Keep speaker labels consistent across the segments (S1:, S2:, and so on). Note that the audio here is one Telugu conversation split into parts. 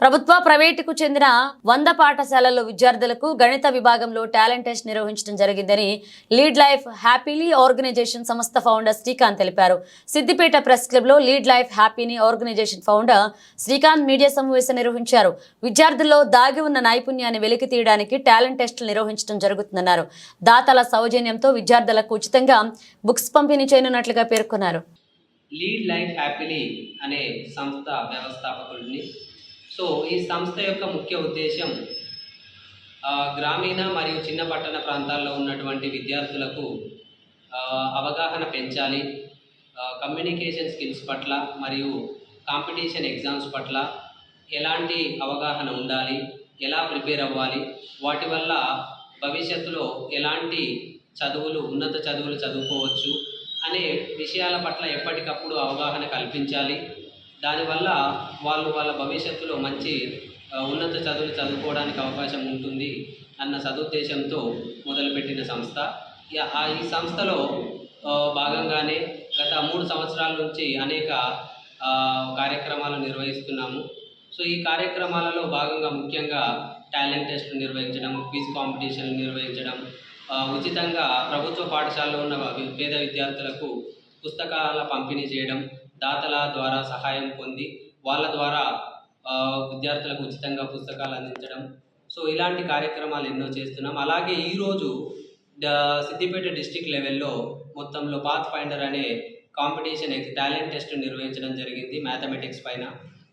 S1: ప్రభుత్వ ప్రైవేటుకు చెందిన 100 పాఠశాలల్లో విద్యార్థులకు గణిత విభాగంలో టాలెంట్ టెస్ట్ నిర్వహించడం జరిగిందని లీడ్ లైఫ్ హ్యాపీలీ ఆర్గనైజేషన్ సంస్థ ఫౌండర్ శ్రీకాంత్ తెలిపారు. సిద్దిపేట ప్రెస్ క్లబ్లో లీడ్ లైఫ్ హ్యాపీని ఆర్గనైజేషన్ ఫౌండర్ శ్రీకాంత్ మీడియా సమావేశం నిర్వహించారు. విద్యార్థుల్లో దాగి ఉన్న నైపుణ్యాన్ని వెలికి తీయడానికి టాలెంట్ టెస్టులు నిర్వహించడం జరుగుతుందన్నారు. దాతల సౌజన్యంతో విద్యార్థులకు ఉచితంగా బుక్స్ పంపిణీ చేయనున్నట్లుగా పేర్కొన్నారు.
S2: లీడ్ లైఫ్ హ్యాపీలీ అనే సంస్థ వ్యవస్థాపకుడిని. సో ఈ సంస్థ యొక్క ముఖ్య ఉద్దేశం గ్రామీణ మరియు చిన్న పట్టణ ప్రాంతాల్లో ఉన్నటువంటి విద్యార్థులకు అవగాహన పెంచాలి, కమ్యూనికేషన్ స్కిల్స్ పట్ల మరియు కాంపిటీషన్ ఎగ్జామ్స్ పట్ల ఎలాంటి అవగాహన ఉండాలి, ఎలా ప్రిపేర్ అవ్వాలి, వాటి వల్ల భవిష్యత్తులో ఎలాంటి ఉన్నత చదువులు చదువుకోవచ్చు అనే విషయాల పట్ల ఎప్పటికప్పుడు అవగాహన కల్పించాలి. దానివల్ల వాళ్ళ భవిష్యత్తులో మంచి ఉన్నత చదువులు చదువుకోవడానికి అవకాశం ఉంటుంది అన్న సదుద్దేశంతో మొదలుపెట్టిన సంస్థ. ఈ సంస్థలో భాగంగానే గత 3 సంవత్సరాల నుంచి అనేక కార్యక్రమాలు నిర్వహిస్తున్నాము. సో ఈ కార్యక్రమాలలో భాగంగా ముఖ్యంగా టాలెంట్ టెస్ట్ నిర్వహించడం, క్విజ్ కాంపిటీషన్లు నిర్వహించడం, ఉచితంగా ప్రభుత్వ పాఠశాలలో ఉన్న పేద విద్యార్థులకు పుస్తకాల పంపిణీ చేయడం, దాతల ద్వారా సహాయం పొంది వాళ్ళ ద్వారా విద్యార్థులకు ఉచితంగా పుస్తకాలు అందించడం. సో ఇలాంటి కార్యక్రమాలు ఎన్నో చేస్తున్నాం. అలాగే ఈరోజు సిద్దిపేట డిస్ట్రిక్ట్ లెవెల్లో మొత్తంలో పాత్ ఫైండర్ అనే కాంపిటీషన్ టాలెంట్ టెస్ట్ నిర్వహించడం జరిగింది మ్యాథమెటిక్స్ పైన.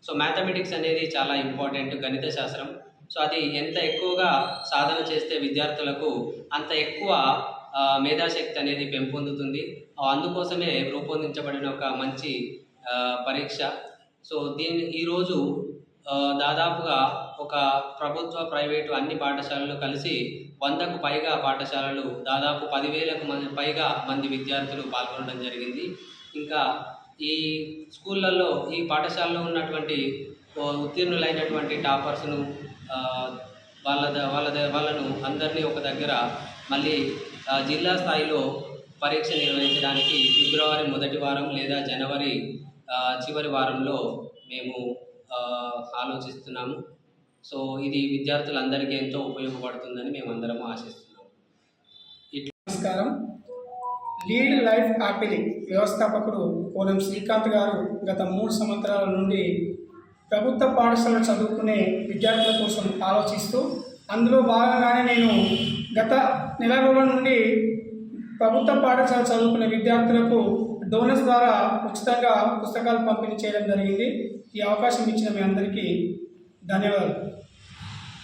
S2: సో మ్యాథమెటిక్స్ అనేది చాలా ఇంపార్టెంట్ గణిత శాస్త్రం. సో అది ఎంత ఎక్కువగా సాధన చేస్తే విద్యార్థులకు అంత ఎక్కువ మేధాశక్తి అనేది పెంపొందుతుంది. అందుకోసమే రూపొందించబడిన ఒక మంచి పరీక్ష. సో ఈరోజు దాదాపుగా ఒక ప్రభుత్వ ప్రైవేటు అన్ని పాఠశాలలు కలిసి 100కు పైగా పాఠశాలలు, దాదాపు 10,000కు పైగా మంది విద్యార్థులు పాల్గొనడం జరిగింది. ఇంకా ఈ స్కూళ్ళల్లో ఈ పాఠశాలలో ఉన్నటువంటి ఉత్తీర్ణులైనటువంటి టాపర్స్ను వాళ్ళను అందరినీ ఒక దగ్గర మళ్ళీ జిల్లా స్థాయిలో పరీక్ష నిర్వహించడానికి ఫిబ్రవరి మొదటి వారం లేదా జనవరి చివరి వారంలో మేము ఆలోచిస్తున్నాము. సో ఇది విద్యార్థులందరికీ ఎంతో ఉపయోగపడుతుందని మేమందరం ఆశిస్తున్నాము.
S3: నమస్కారం. లీడ్ లైఫ్ హ్యాపీలీ వ్యవస్థాపకుడు కోలం శ్రీకాంత్ గారు గత 3 సంవత్సరాల నుండి ప్రభుత్వ పాఠశాల చదువుకునే విద్యార్థుల కోసం ఆలోచిస్తూ, అందులో భాగంగానే నేను గత నెల రోజుల నుండి ప్రభుత్వ పాఠశాల చదువుకునే విద్యార్థులకు డోనర్స్ ద్వారా ఉచితంగా పుస్తకాలు పంపిణీ చేయడం జరిగింది. ఈ అవకాశం ఇచ్చిన మీ అందరికీ ధన్యవాదాలు.